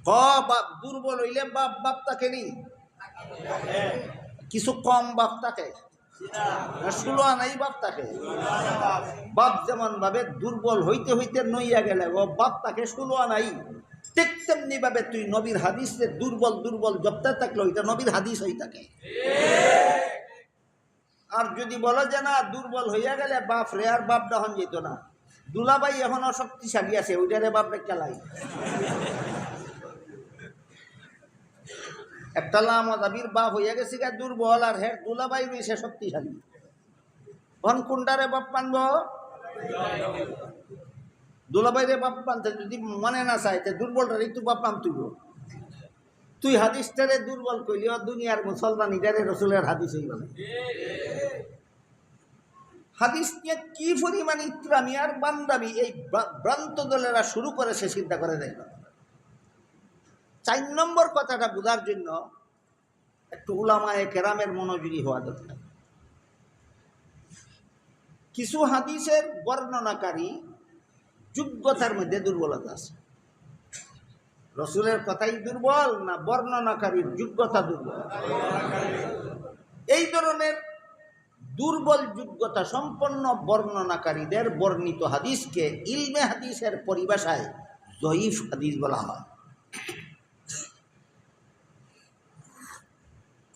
বাপ দুর্বল হইলে বাপ বাপ তাকে নেই, কিছু কম বাপ তাকে, ষোলো আনাই বাপ তাকে। বাপ যেমন ভাবে দুর্বল হইতে হইতে নইয়া গেলে ও বাপ তাকে ষোলো আনাই, ঠিক তেমনি ভাবে তুই নবীর হাদিসে দুর্বল দুর্বল জপতে থাকলে ওইটা নবীর হাদিস হই থাকে। আর যদি বলা যে না দুর্বল হইয়া গেলে বাপ রে, আর বাপ দহন যেত না, দুলাভাই এখনো শক্তিশালী আছে, ওইটারে বাপরে খেলাই। একটা লামাদাবির বাপ হইয়া গেছে গা দুর্বল, আর হের দুলাভাই রয়েছে শক্তিশালী। অন কোনটারে বাপ মানব? দুলাভাইরে বাপ মানতে যদি মনে না চাইতে দুর্বলটারে তুই বাপ মান তুইব। তুই হাদিসটারে দুর্বল কইলি দুনিয়ার মুসলমান ইটারে রসুলের হাদিস হইব না। হাদিস নিয়ে কি পরিমাণ ইত্রামি আর বান্দামি এই ভ্রান্ত দলেরা শুরু করেছে চিন্তা করে দেখল। 4 নম্বর কথাটা বোঝার জন্য একটু উলামায়ে কেরামের মনোযোগী হওয়া দরকার। কিছু হাদিসের বর্ণনাকারী যোগ্যতার মধ্যে দুর্বলতা আছে। রসুলের কথাই দুর্বল না বর্ণনাকারীর যোগ্যতা দুর্বল? এই ধরনের দুর্বল যোগ্যতা সম্পন্ন বর্ণনাকারীদের বর্ণিত হাদিসকে ইলমে হাদিসের পরিভাষায় যঈফ হাদিস বলা হয়।